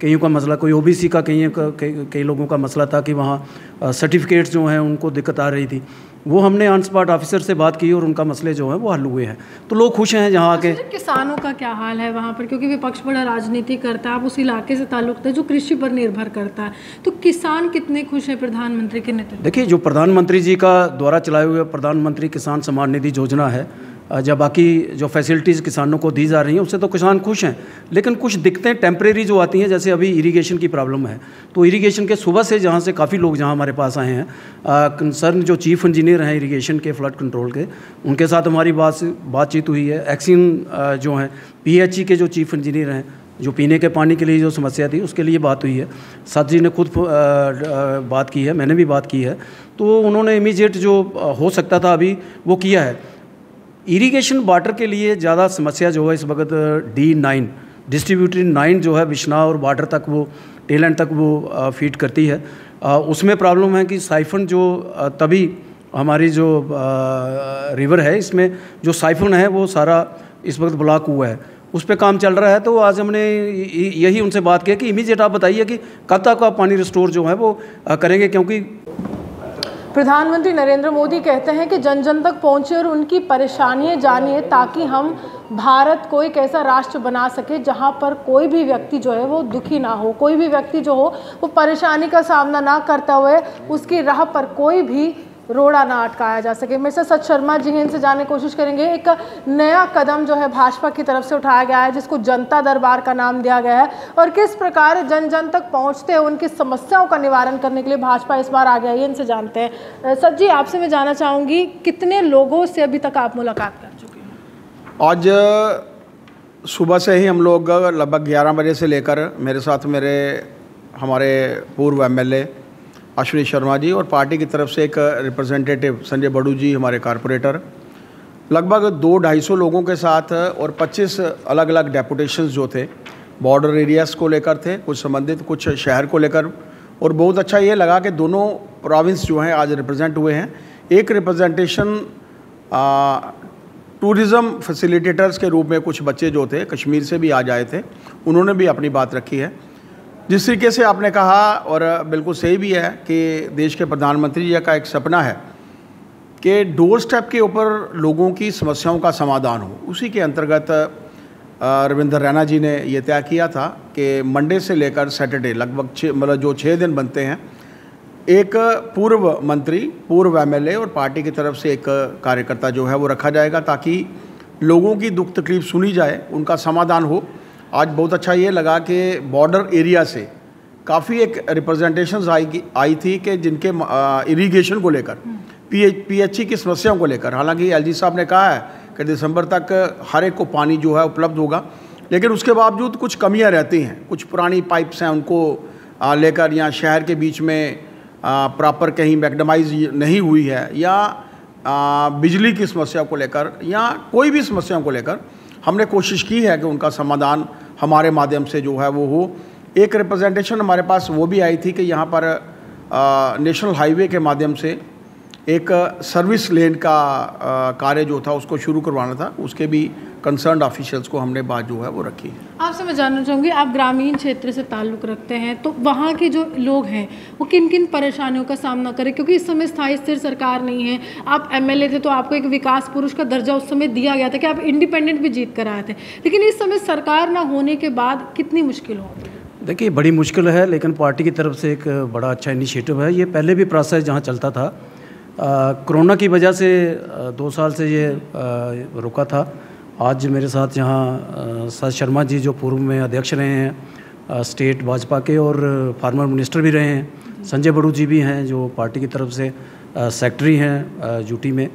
कईयों का मसला, कोई ओबीसी का कई लोगों का मसला था कि वहाँ सर्टिफिकेट्स जो हैं उनको दिक्कत आ रही थी। वो हमने ऑन स्पॉट ऑफिसर से बात की और उनका मसले जो हैं वो हल हुए हैं, तो लोग खुश हैं जहाँ आके। किसानों का क्या हाल है वहाँ पर, क्योंकि विपक्ष बड़ा राजनीति करता है, आप उस इलाके से ताल्लुक है जो कृषि पर निर्भर करता है, तो किसान कितने खुश हैं प्रधानमंत्री के नेतृत्व? देखिए, जो प्रधानमंत्री जी का द्वारा चलाए हुए प्रधानमंत्री किसान सम्मान निधि योजना है, जब बाकी जो फैसिलिटीज़ किसानों को दी जा रही हैं उससे तो किसान खुश हैं, लेकिन कुछ दिक्कतें टेम्परेरी जो आती हैं, जैसे अभी इरिगेशन की प्रॉब्लम है। तो इरिगेशन के सुबह से जहाँ से काफ़ी लोग जहाँ हमारे पास आए हैं, कंसर्न जो चीफ इंजीनियर हैं इरिगेशन के, फ्लड कंट्रोल के, उनके साथ हमारी बातचीत हुई है। एक्सिन जो हैं PHE के जो चीफ इंजीनियर हैं, जो पीने के पानी के लिए जो समस्या थी उसके लिए बात हुई है। साथ जी ने खुद बात की है, मैंने भी बात की है, तो उन्होंने इमीडिएट जो हो सकता था अभी वो किया है। इरिगेशन वाटर के लिए ज़्यादा समस्या जो है इस वक्त D9 डिस्ट्रीब्यूटेड 9 जो है बिश्नाह और वाटर तक, वो टेल एंड तक वो फीड करती है। उसमें प्रॉब्लम है कि साइफन जो तभी हमारी जो रिवर है, इसमें जो साइफन है वो सारा इस वक्त ब्लॉक हुआ है, उस पर काम चल रहा है। तो आज हमने यही उनसे बात की कि इमीडिएट आप बताइए कि कब तक आप पानी रिस्टोर जो है वो करेंगे, क्योंकि प्रधानमंत्री नरेंद्र मोदी कहते हैं कि जन जन तक पहुंचे और उनकी परेशानियां जानिए, ताकि हम भारत को एक ऐसा राष्ट्र बना सके जहां पर कोई भी व्यक्ति जो है वो दुखी ना हो, कोई भी व्यक्ति जो हो वो परेशानी का सामना ना करता हुए उसकी राह पर कोई भी रोड़ा ना अटकाया जा सके। मिस्टर सच शर्मा जी हैं, इनसे जानने की कोशिश करेंगे। एक नया कदम जो है भाजपा की तरफ से उठाया गया है, जिसको जनता दरबार का नाम दिया गया है, और किस प्रकार जन जन तक पहुंचते हैं उनकी समस्याओं का निवारण करने के लिए भाजपा इस बार आ गया है, इनसे जानते हैं। सच जी, आपसे मैं जानना चाहूँगी, कितने लोगों से अभी तक आप मुलाकात कर चुके हैं? आज सुबह से ही हम लोग लगभग 11 बजे से लेकर, मेरे साथ हमारे पूर्व MLA अश्विनी शर्मा जी और पार्टी की तरफ से एक रिप्रेजेंटेटिव संजय बड़ू जी, हमारे कारपोरेटर, लगभग 200-250 लोगों के साथ और 25 अलग अलग डेपुटेशंस जो थे, बॉर्डर एरियाज़ को लेकर थे, कुछ संबंधित, कुछ शहर को लेकर। और बहुत अच्छा ये लगा कि दोनों प्रोविंस जो हैं आज रिप्रेजेंट हुए हैं। एक रिप्रेजेंटेशन टूरिज़्म फैसिलिटेटर्स के रूप में कुछ बच्चे जो थे कश्मीर से भी आज आए थे, उन्होंने भी अपनी बात रखी है। जिस तरीके से आपने कहा, और बिल्कुल सही भी है, कि देश के प्रधानमंत्री जी का एक सपना है कि डोर स्टेप के ऊपर लोगों की समस्याओं का समाधान हो। उसी के अंतर्गत रविंद्र रैना जी ने ये तय किया था कि मंडे से लेकर सैटरडे लगभग 6 दिन बनते हैं, एक पूर्व मंत्री, पूर्व MLA और पार्टी की तरफ से एक कार्यकर्ता जो है वो रखा जाएगा, ताकि लोगों की दुख तकलीफ सुनी जाए, उनका समाधान हो। आज बहुत अच्छा ये लगा कि बॉर्डर एरिया से काफ़ी एक रिप्रेजेंटेशंस आई थी कि जिनके इरिगेशन को लेकर, PHE की समस्याओं को लेकर, हालांकि LG साहब ने कहा है कि दिसंबर तक हर एक को पानी जो है उपलब्ध होगा, लेकिन उसके बावजूद कुछ कमियां रहती हैं। कुछ पुरानी पाइप्स हैं, उनको लेकर, या शहर के बीच में प्रॉपर कहीं मैगडमाइज नहीं हुई है, या बिजली की समस्या को लेकर, या कोई भी समस्याओं को लेकर हमने कोशिश की है कि उनका समाधान हमारे माध्यम से जो है वो हो। एक रिप्रेजेंटेशन हमारे पास वो भी आई थी कि यहाँ पर नेशनल हाईवे के माध्यम से एक सर्विस लेन का कार्य जो था उसको शुरू करवाना था, उसके भी कंसर्न्ड ऑफिशियल्स को हमने बात जो है वो रखी है। आपसे मैं जानना चाहूँगी, आप ग्रामीण क्षेत्र से ताल्लुक़ रखते हैं, तो वहाँ के जो लोग हैं वो किन किन परेशानियों का सामना करें, क्योंकि इस समय स्थायी स्थिर सरकार नहीं है। आप MLA थे तो आपको एक विकास पुरुष का दर्जा उस समय दिया गया था कि आप इंडिपेंडेंट भी जीत कर आए थे, लेकिन इस समय सरकार ना होने के बाद कितनी मुश्किल होगी? देखिए, बड़ी मुश्किल है, लेकिन पार्टी की तरफ से एक बड़ा अच्छा इनिशिएटिव है। ये पहले भी प्रोसेस जहाँ चलता था, कोरोना की वजह से 2 साल से ये रुका था। आज मेरे साथ यहाँ सच शर्मा जी, जो पूर्व में अध्यक्ष रहे हैं स्टेट भाजपा के और फार्मर मिनिस्टर भी रहे हैं, संजय बड़ू जी भी हैं जो पार्टी की तरफ से सेक्रेटरी हैं यूटी में।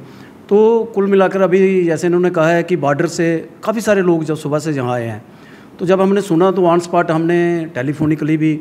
तो कुल मिलाकर अभी जैसे इन्होंने कहा है कि बॉर्डर से काफ़ी सारे लोग जब सुबह से यहाँ आए हैं, तो जब हमने सुना तो ऑन स्पॉट हमने टेलीफोनिकली भी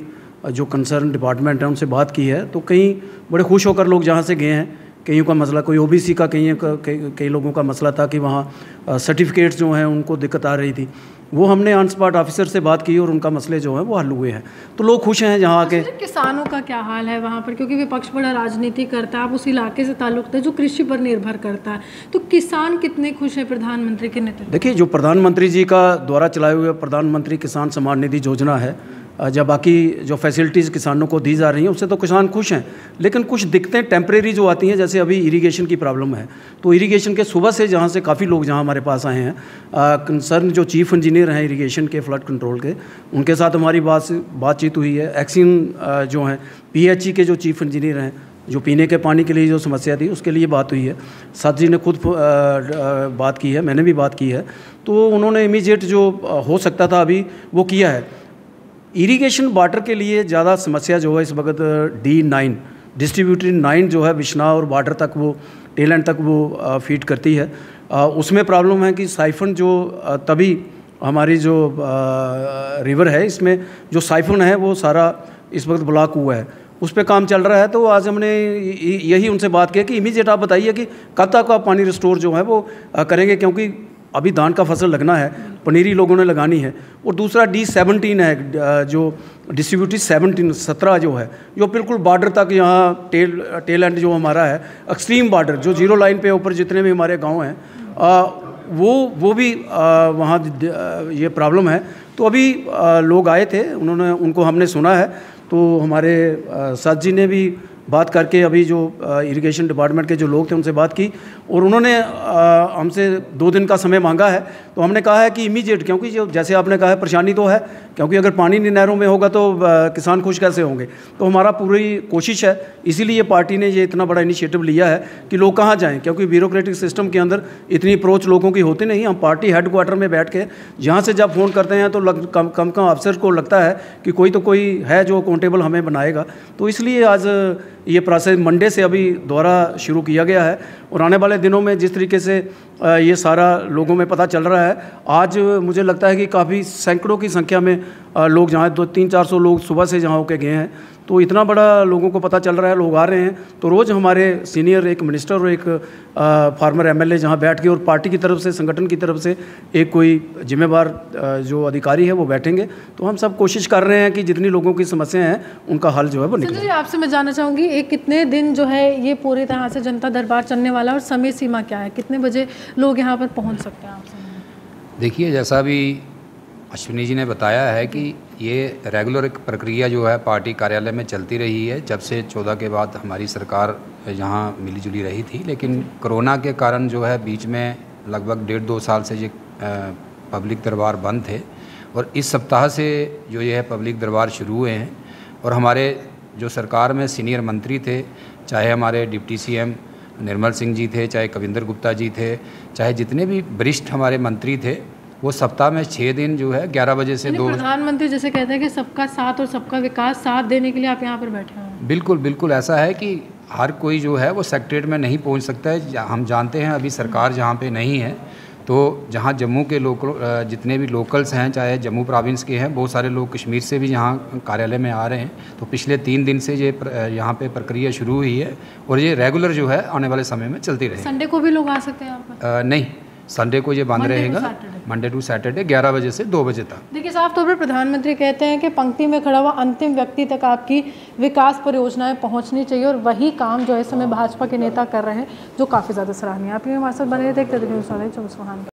जो कंसर्न डिपार्टमेंट है उनसे बात की है। तो कई बड़े खुश होकर लोग जहाँ से गए हैं, कईयों का मसला, कोई ओबीसी का कई लोगों का मसला था कि वहाँ सर्टिफिकेट्स जो हैं उनको दिक्कत आ रही थी, वो हमने ऑन स्पॉट ऑफिसर से बात की और उनका मसले जो हैं वो हल हुए हैं, तो लोग खुश हैं जहाँ आके। किसानों का क्या हाल है वहाँ पर, क्योंकि विपक्ष बड़ा राजनीति करता है, आप उस इलाके से ताल्लुक है जो कृषि पर निर्भर करता है, तो किसान कितने खुश हैं प्रधानमंत्री के नेतृत्व? देखिए, जो प्रधानमंत्री जी का द्वारा चलाए हुए प्रधानमंत्री किसान सम्मान निधि योजना है, जब बाकी जो फैसिलिटीज़ किसानों को दी जा रही हैं उससे तो किसान खुश हैं, लेकिन कुछ दिक्कतें टेम्परेरी जो आती हैं, जैसे अभी इरिगेशन की प्रॉब्लम है। तो इरिगेशन के सुबह से जहाँ से काफ़ी लोग जहाँ हमारे पास आए हैं, कंसर्न जो चीफ़ इंजीनियर हैं इरिगेशन के, फ्लड कंट्रोल के, उनके साथ हमारी बातचीत हुई है। एक्सिन जो हैं PHE के जो चीफ़ इंजीनियर हैं, जो पीने के पानी के लिए जो समस्या थी उसके लिए बात हुई है। साथ जी ने खुद बात की है, मैंने भी बात की है। तो उन्होंने इमीडिएट जो हो सकता था अभी वो किया है। इरिगेशन वाटर के लिए ज़्यादा समस्या जो है इस वक्त D9 डिस्ट्रीब्यूटेड 9 जो है बिश्नाह और बॉर्डर तक, वो टेल एंड तक वो फीड करती है। उसमें प्रॉब्लम है कि साइफन जो तभी हमारी जो रिवर है इसमें जो साइफन है वो सारा इस वक्त ब्लॉक हुआ है, उस पर काम चल रहा है। तो आज हमने यही उनसे बात किया कि इमीडिएट आप बताइए कि कब तक आप पानी रिस्टोर जो है वो करेंगे, क्योंकि अभी धान का फसल लगना है, पनीरी लोगों ने लगानी है। और दूसरा D17 है जो डिस्ट्रीब्यूटेड 17 जो है, जो बिल्कुल बॉर्डर तक यहाँ टेल एंड जो हमारा है, एक्सट्रीम बॉर्डर जो 0 लाइन पे ऊपर जितने भी हमारे गांव हैं वो भी वहाँ ये प्रॉब्लम है। तो अभी लोग आए थे, उनको हमने सुना है। तो हमारे साथ जी ने भी बात करके अभी जो इरिगेशन डिपार्टमेंट के जो लोग थे उनसे बात की, और उन्होंने हमसे 2 दिन का समय मांगा है। तो हमने कहा है कि इमीडिएट, क्योंकि जो जैसे आपने कहा है परेशानी तो है, क्योंकि अगर पानी नहीं नहरों में होगा तो किसान खुश कैसे होंगे। तो हमारा पूरी कोशिश है, इसीलिए पार्टी ने ये इतना बड़ा इनिशिएटिव लिया है कि लोग कहाँ जाएँ, क्योंकि ब्यूरोक्रेटिक सिस्टम के अंदर इतनी अप्रोच लोगों की होती नहीं। हम पार्टी हेडक्वार्टर में बैठ के यहाँ से जब फ़ोन करते हैं तो कम अफसर को लगता है कि कोई तो कोई है जो अकाउंटेबल हमें बनाएगा। तो इसलिए आज ये प्रोसेस मंडे से अभी दोबारा शुरू किया गया है, और आने वाले दिनों में जिस तरीके से ये सारा लोगों में पता चल रहा है, आज मुझे लगता है कि काफ़ी सैकड़ों की संख्या में लोग जहाँ 200-300-400 लोग सुबह से जहाँ होके गए हैं। तो इतना बड़ा लोगों को पता चल रहा है, लोग आ रहे हैं। तो रोज़ हमारे सीनियर एक मिनिस्टर और एक फार्मर MLA जहाँ बैठ के, और पार्टी की तरफ से, संगठन की तरफ से एक कोई जिम्मेवार जो अधिकारी है वो बैठेंगे। तो हम सब कोशिश कर रहे हैं कि जितनी लोगों की समस्याएं हैं उनका हल जो है वो निकले। आपसे मैं जानना चाहूँगी, एक कितने दिन जो है ये पूरी तरह से जनता दरबार चलने वाला है, और समय सीमा क्या है, कितने बजे लोग यहाँ पर पहुँच सकते हैं आपसे? देखिए, जैसा भी अश्विनी जी ने बताया है कि ये रेगुलर एक प्रक्रिया जो है पार्टी कार्यालय में चलती रही है जब से 14 के बाद हमारी सरकार यहाँ मिली-जुली रही थी। लेकिन कोरोना के कारण जो है बीच में लगभग 1.5-2 साल से ये पब्लिक दरबार बंद थे, और इस सप्ताह से जो ये है पब्लिक दरबार शुरू हुए हैं। और हमारे जो सरकार में सीनियर मंत्री थे, चाहे हमारे डिप्टी CM निर्मल सिंह जी थे, चाहे कविंदर गुप्ता जी थे, चाहे जितने भी वरिष्ठ हमारे मंत्री थे, वो सप्ताह में 6 दिन जो है 11 बजे से 2 बजे। प्रधानमंत्री जैसे कहते हैं कि सबका साथ और सबका विकास, साथ देने के लिए आप यहाँ पर बैठे हैं। बिल्कुल बिल्कुल ऐसा है कि हर कोई जो है वो सेक्रेटरीट में नहीं पहुँच सकता है। हम जानते हैं अभी सरकार जहाँ पे नहीं है, तो जहाँ जम्मू के जितने भी लोकल्स हैं, चाहे जम्मू प्रोविंस के हैं, बहुत सारे लोग कश्मीर से भी यहाँ कार्यालय में आ रहे हैं। तो पिछले 3 दिन से ये यहाँ पे प्रक्रिया शुरू हुई है, और ये रेगुलर जो है आने वाले समय में चलती रहेगी। संडे को भी लोग आ सकते हैं यहाँ पर? नहीं, संडे को ये बंद रहेगा, मंडे टू सैटरडे 11 बजे से 2 बजे तक। देखिए, साफ तौर पर प्रधानमंत्री कहते हैं कि पंक्ति में खड़ा हुआ अंतिम व्यक्ति तक आपकी विकास परियोजनाएं पहुंचनी चाहिए, और वही काम जो है इस समय भाजपा के नेता कर रहे हैं, जो काफ़ी ज़्यादा सराहनीय है। आप हमारे साथ बने थे,